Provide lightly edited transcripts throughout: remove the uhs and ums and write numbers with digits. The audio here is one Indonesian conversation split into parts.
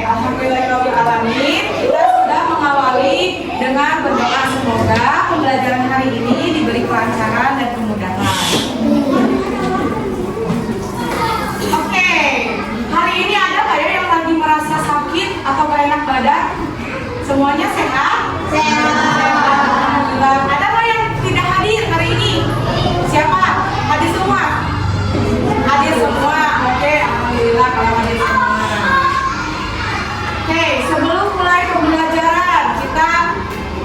Alhamdulillahirobbilalamin, kita sudah mengawali dengan berdoa semoga pembelajaran hari ini diberi kelancaran dan kemudahan. Oke, hari ini ada nggak ya yang lagi merasa sakit atau gak enak badan? Semuanya sehat? Sehat. Alhamdulillah. Ada nggak yang tidak hadir hari ini? Siapa? Hadir semua? Hadir semua. Oke, alhamdulillah kalau hadir semua. Oke, sebelum mulai pembelajaran kita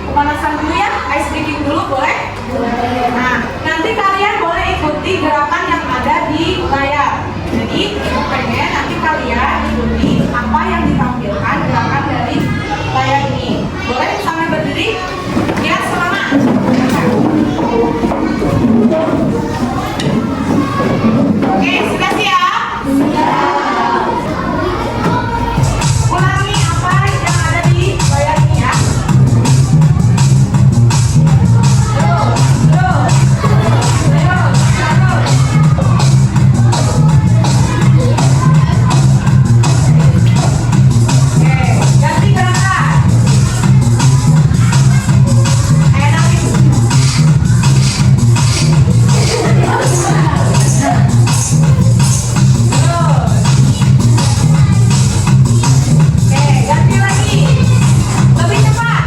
pemanasan dulu ya, ice breaking dulu boleh? Boleh. Nah, nanti kalian boleh ikuti gerakan yang ada di layar. Jadi, aku pengen nanti kalian ikuti apa yang ditampilkan gerakan dari layar ini. Boleh sambil berdiri? Ya, semangat. Oke, sudah siap? Sudah. Ulangi apa yang ada di layar ini ya. Terus. Oke, ganti gerakan. Enakin. Oke, ganti lagi. Lebih cepat.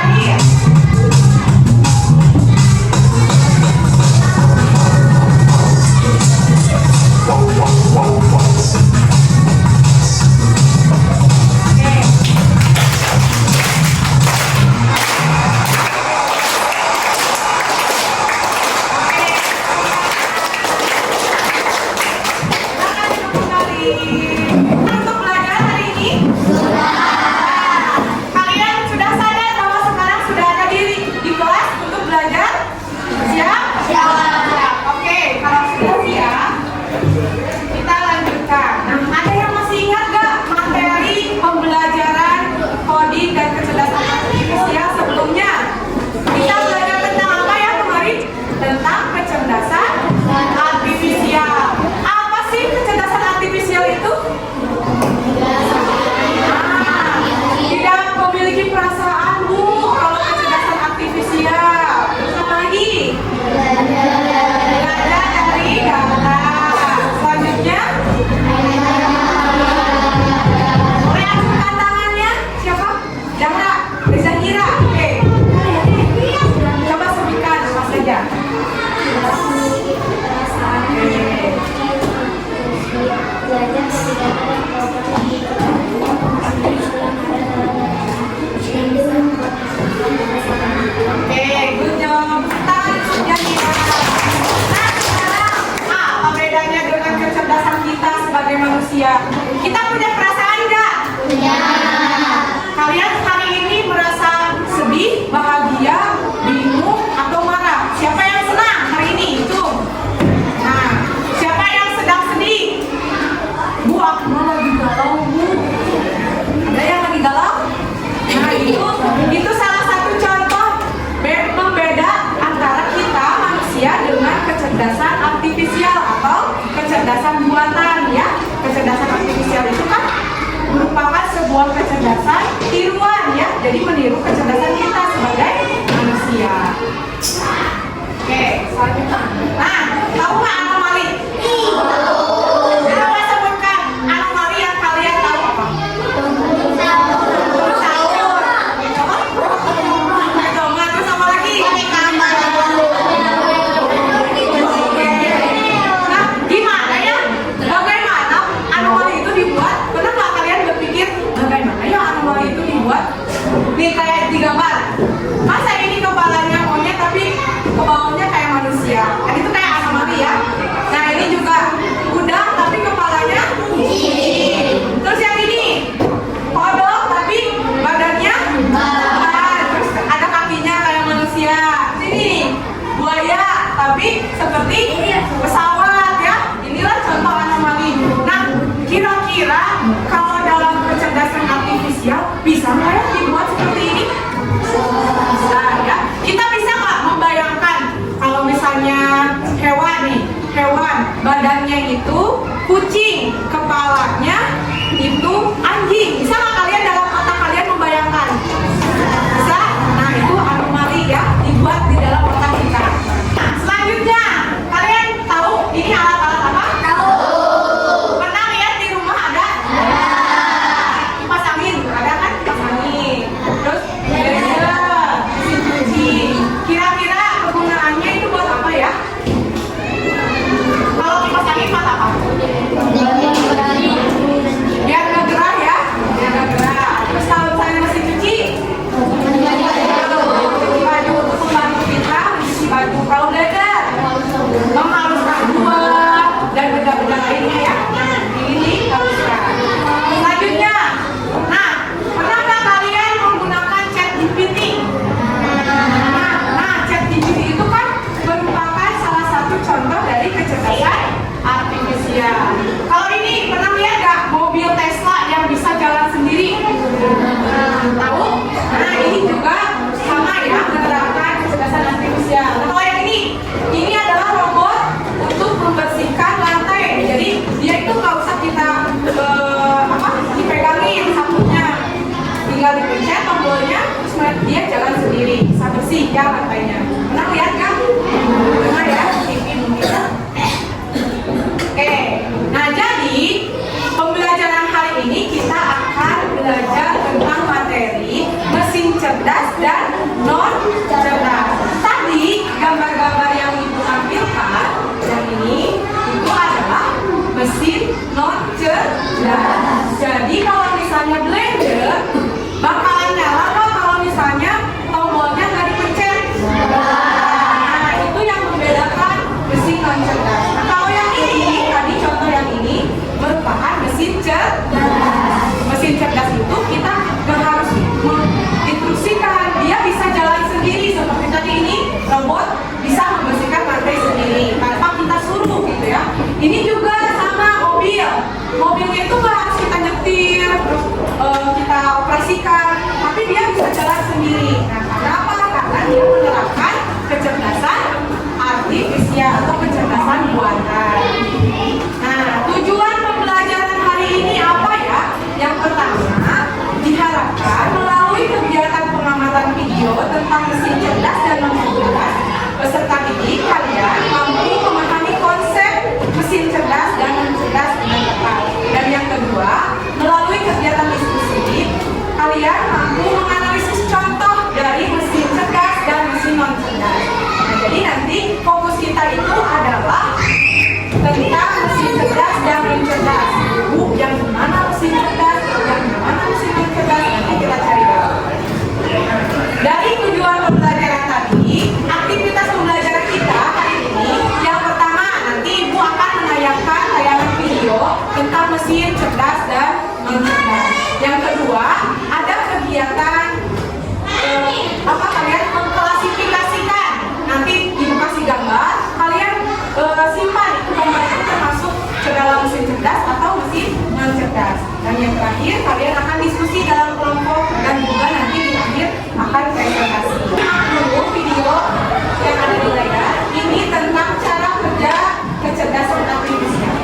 Lagi. Oke. Untuk belajar hari ini, kalian sudah sadar bahwa sekarang sudah ada di kelas untuk belajar? Siap? Siap. Oke, kalau sudah siap, kita lanjutkan. Nah, ada yang masih ingat gak materi pembelajaran coding dan kecerdasan artifisial sebelumnya? Kita belajar tentang apa ya kemarin? Tentang kecerdasan artifisial. Apa sih kecerdasan artifisial itu? Tidak memiliki perasaan, Bu, kalau kecerdasan artifisial. Terus apa lagi? Belajar dari data. Selanjutnya, boleh angkat tangannya? Siapa? Zahra, Zahira. Oke. Coba sebutkan apa saja. Oke, good job. Tangan Zahira. Nah, sekarang apa bedanya dengan kecerdasan kita sebagai manusia? Kita punya perasaan nggak? Punya. Kalian hari ini merasa sedih, bahagia, bingung, atau marah? Siapa yang senang hari ini? Hitung. Nah, siapa yang sedang sedih? Bu, aku lagi galau, Bu. Ada yang lagi galau? Nah, itu salah satu contoh pembeda antara kita manusia dengan kecerdasan artifisial atau kecerdasan buatan ya. Kecerdasan artifisial itu kan merupakan sebuah kecerdasan tiruan ya. Jadi meniru kecerdasan kita sebagai manusia. Oke, selanjutnya. Nah, tahu nggak anomali? Coba sebutkan anomali yang kalian tahu apa? Sahur. Coba terus apa lagi? Oke. Nah, gimana ya? Bagaimana anomali itu dibuat? Pernah nggak kalian berpikir bagaimana ya anomali itu dibuat? Nih kayak di gambar. Masa ini kepalanya monyet tapi ke bawahnya kayak manusia. Kan itu kayak anomali ya. sini buaya, tapi seperti pesawat ya. Inilah contoh anomali. Nah, kira-kira kalau dalam kecerdasan artifisial bisa nggak ya dibuat seperti ini? Nah, ya. Kita bisa nggak membayangkan kalau misalnya hewan nih, hewan badannya itu kucing, kepalanya itu anjing. Bisa nggak kalian dalam otak kalian membayangkan? Bisa? Nah, itu anomali ya, dibuat di dalam otak kita. Nah, selanjutnya, kalian tahu ini alat-alat apa? Tahu. Pernah lihat di rumah ada? Kipas angin, ada kan? Kipas angin. Terus blender, mesin cuci. Kira-kira kegunaannya itu buat apa ya? Kalau kipas angin buat apa? Biar nggak gerah ya, biar nggak gerah. Terus kalau misalnya mesin cuci, cuci baju untuk membantu kita mencuci baju. Kalau blender, menghaluskan buah dan benda-benda lainnya ya. Ini haluskan. Selanjutnya, nah, pernah nggak kalian menggunakan ChatGPT? Nah, ChatGPT itu kan merupakan salah satu contoh dari kecerdasan artifisial. Kalau ini pernah lihat nggak mobil Tesla yang bisa jalan sendiri? Tahu? Nah, ini juga sama ya, menerapkan kecerdasan artifisial. Nah, kalau yang ini adalah robot untuk membersihkan lantai. Jadi dia itu nggak usah kita dipegangin sapunya, tinggal dipencet tombolnya, terus dia jalan sendiri, bisa bersih ya lantainya. Pernah lihat kan? Pernah ya, TV mungkin. Oke, nah jadi pembelajaran hari ini kita akan belajar tentang materi mesin cerdas dan non cerdas. Tadi gambar-gambar yang ibu tampilkan yang ini itu adalah mesin non cerdas. Jadi kalau misalnya blender bakalan nyala kok kalau misalnya tombolnya nggak dipencet. Nah, itu yang membedakan mesin non cerdas. Nah, kalau yang ini tadi contoh yang ini merupakan mesin cerdas. Mesin cerdas itu kita nggak harus menginstruksikan, dia bisa jalan sendiri seperti tadi ini robot bisa membersihkan lantai sendiri tanpa kita suruh gitu ya. Ini juga sama mobil. Mobilnya itu nggak harus kita nyetir terus kita operasikan, tapi dia bisa jalan sendiri. Nah, kenapa? Karena dia menerapkan kecerdasan artifisial atau kecerdasan buatan. Nah, tujuan pembelajaran hari ini apa ya? Yang pertama, diharapkan melalui kegiatan pengamatan video tentang mesin cerdas dan non cerdas, peserta didik kalian mampu memahami konsep mesin cerdas dan non cerdas dengan tepat. Dan yang kedua, melalui kegiatan diskusi, kalian mampu menganalisis contoh dari mesin cerdas dan mesin non cerdas. Nah, jadi nanti fokus kita itu adalah tentang mesin cerdas dan non cerdas. Yang mana mesin cerdas, yang mana mesin non cerdas, nanti kita cari tahu. Dari tujuan pembelajaran tadi, aktivitas pembelajaran kita hari ini, yang pertama nanti ibu akan menayangkan tayangan video tentang mesin cerdas dan non cerdas. Yang kedua, ada kegiatan kalian mengklasifikasikan. Nanti ibu kasih gambar, kalian simpan itu gambar itu termasuk ke dalam mesin cerdas atau mesin non cerdas. Dan yang terakhir, kalian akan diskusi dalam kelompok dan juga nanti di akhir akan presentasi. Dulu video yang ada di layar ini tentang cara kerja kecerdasan artifisial.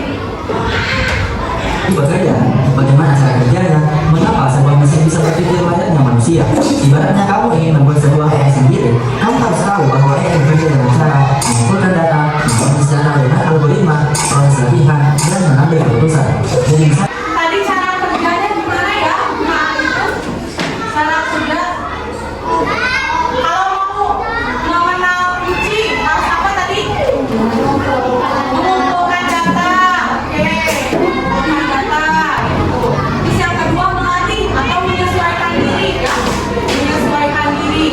Bekerja, bagaimana cara kerjanya? Mengapa sebuah mesin bisa berpikir layaknya manusia? Ibaratnya kamu ingin membuat sebuah AI sendiri, kamu harus tahu bahwa AI bekerja dengan cara mengumpulkan data, memproses data dengan algoritma, proses latihan, dan mengambil keputusan. Jadi tadi cara kerjanya gimana ya? Nah, itu cara kerja. Kalau mau mengenal kunci harus apa tadi? Mengumpulkan data. Oke, mengumpulkan data. Terus yang kedua melatih atau menyesuaikan diri ya. Menyesuaikan diri.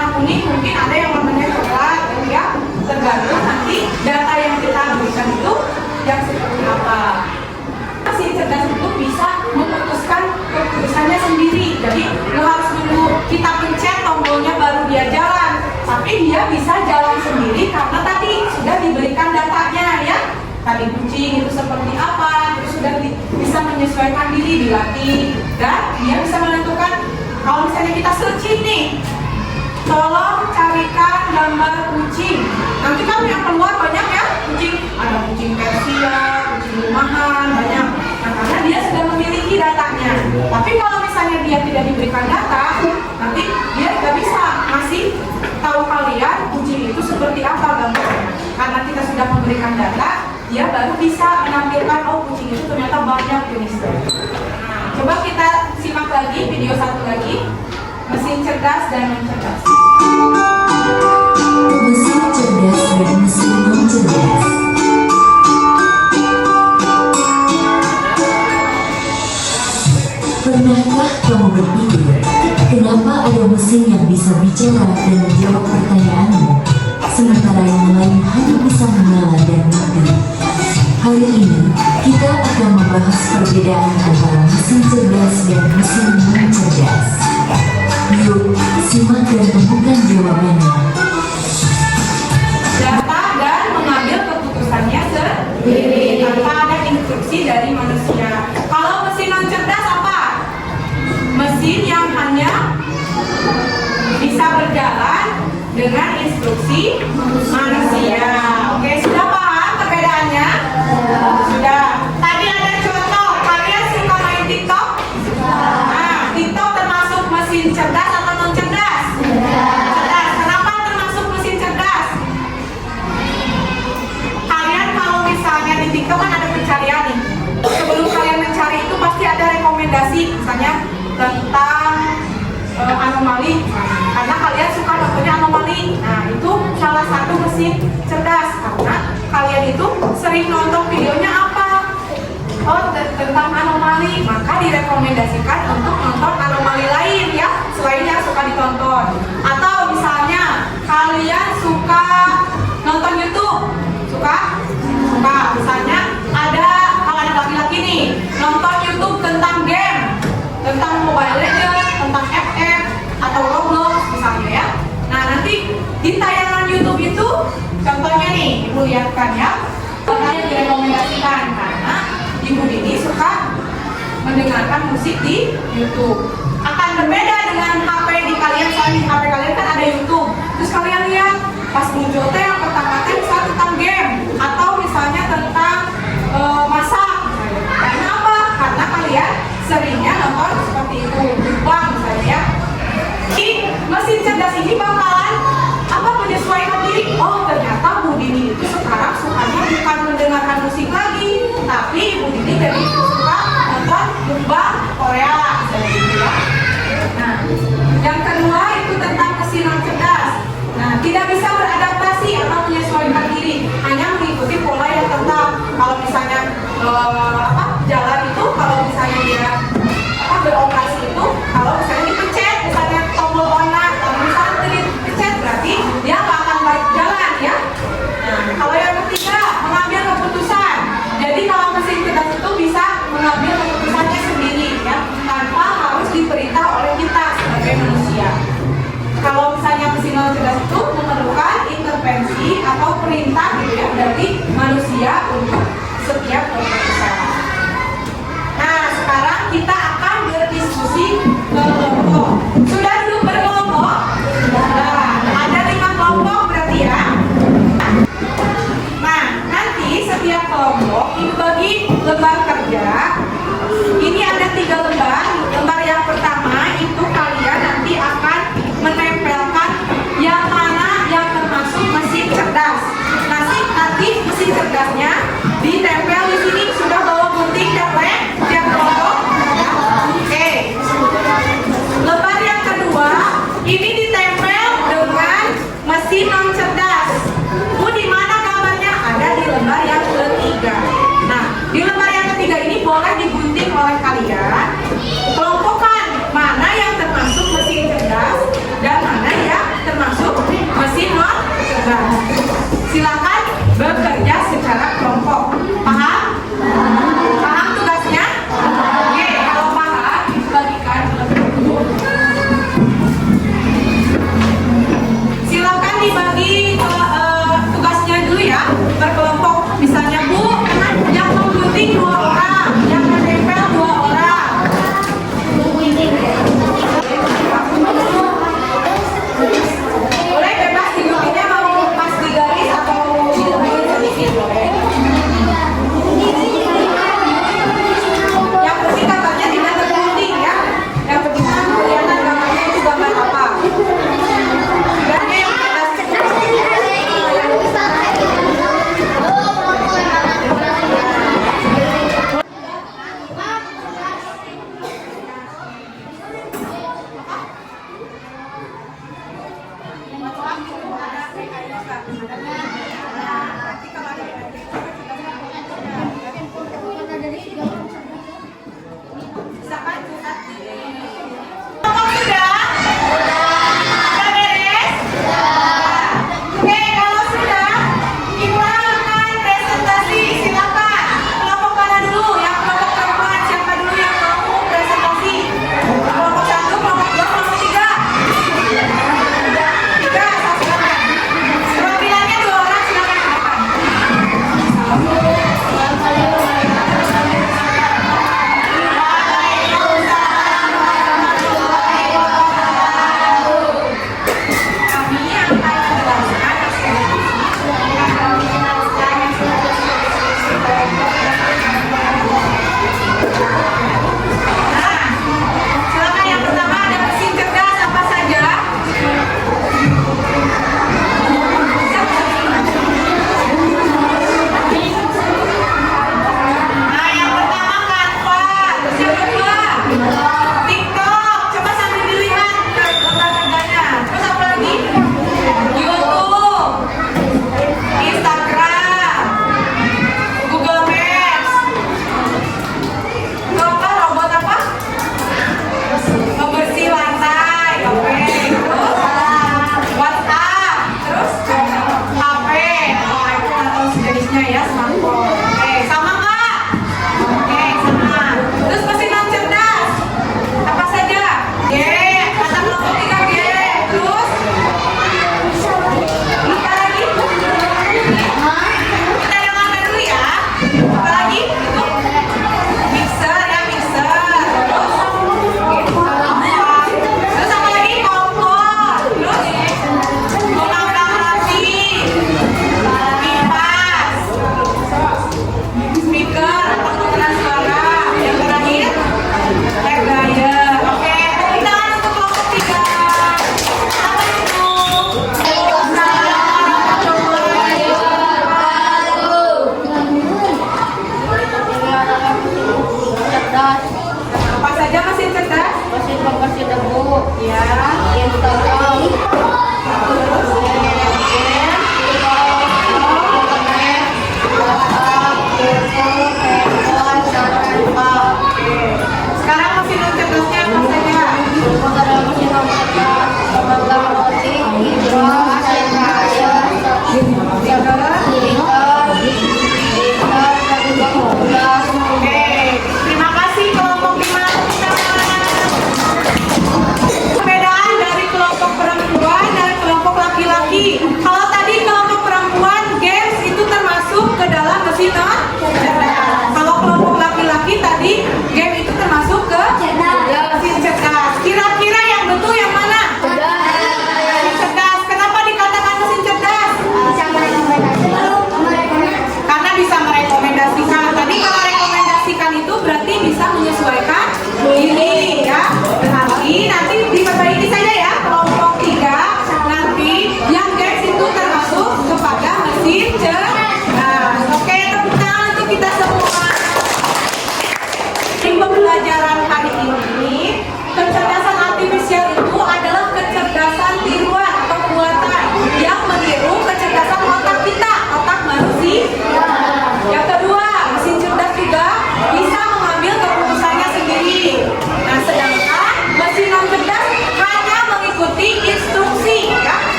warna kuning, mungkin ada yang warnanya coklat, ya. Tergantung nanti data yang kita berikan itu yang seperti apa. Mesin cerdas itu bisa memutuskan keputusannya sendiri. Jadi nggak harus nunggu kita pencet tombolnya baru dia jalan, tapi dia bisa jalan sendiri karena tadi sudah diberikan datanya, ya. Tadi kucing itu seperti apa, terus sudah bisa menyesuaikan diri, dilatih, dan dia bisa menentukan. Kalau misalnya kita searching nih, tolong carikan gambar kucing. Nanti kan yang keluar banyak ya kucing, ada kucing Persia, kucing rumahan, banyak. Nah, karena dia sudah memiliki datanya. Tapi kalau misalnya dia tidak diberikan data, nanti dia tidak bisa ngasih tahu kalian kucing itu seperti apa gambarnya. Karena kita sudah memberikan data, dia baru bisa menampilkan oh kucing itu ternyata banyak jenisnya. Nah, coba kita simak lagi video satu lagi, mesin cerdas dan non cerdas. Mesin cerdas dan mesin non cerdas. Pernahkah kamu berpikir, kenapa ada mesin yang bisa bicara dan menjawab pertanyaanmu, sementara yang lain hanya bisa mengalah dan mengerti? Hari ini, kita akan membahas perbedaan antara mesin cerdas dan mesin non cerdas. Yuk, simak dan temukan jawabannya. Data dan mengambil keputusannya sendiri tanpa ada instruksi dari manusia. Kalau mesin non cerdas apa? Mesin yang hanya bisa berjalan dengan instruksi manusia. Oke, sudah paham perbedaannya? Sudah. Tadi ada contoh, kalian suka main TikTok? Nah, TikTok termasuk mesin cerdas atau non cerdas? Cerdas. Kenapa termasuk mesin cerdas? Kalian kalau misalnya di TikTok kan ada pencarian nih. Sebelum kalian mencari itu pasti ada rekomendasi, misalnya tentang anomali, karena kalian suka nontonnya anomali. Nah, itu salah satu mesin cerdas karena kalian itu sering nonton videonya apa? Oh, tentang anomali, maka direkomendasikan untuk nonton anomali lain ya, selain yang suka ditonton. Atau misalnya kalian suka nonton YouTube, suka? Suka. Misalnya ada kalau anak laki-laki nih nonton YouTube tentang game, tentang Mobile Legends, tentang FF atau Roblox misalnya ya. Nah, nanti di tayangan YouTube itu contohnya nih, Ibu lihatkan ya. Yang direkomendasikan karena Ibu Dini suka mendengarkan musik di YouTube. Akan berbeda dengan HP di kalian, soalnya di HP kalian kan ada YouTube. Terus kalian lihat pas muncul teh yang pertama teh misalnya tentang game atau misalnya tentang masak. Karena apa? Karena kalian seringnya nonton seperti itu, bang misalnya ya. Jadi mesin cerdas ini bakalan apa menyesuaikan diri. Oh, ternyata Bu Dini itu sekarang sukanya bukan mendengarkan musik lagi, tapi Bu Dini jadi suka nonton mukbang Korea misalnya gitu ya. Nah, yang kedua itu tentang mesin non cerdas. Nah, tidak bisa beradaptasi atau menyesuaikan diri, hanya mengikuti pola yang tetap. Kalau misalnya jalan itu, kalau misalnya dia beroperasi itu, kalau misalnya dipencet, misalnya tombol on, kalau misalnya dipencet berarti dia nggak akan balik jalan ya. Nah, kalau yang ketiga mengambil keputusan. Jadi kalau mesin cerdas itu bisa mengambil keputusannya sendiri ya, tanpa harus diperintah oleh kita sebagai manusia. Kalau misalnya mesin non cerdas itu memerlukan intervensi atau perintah gitu ya dari manusia untuk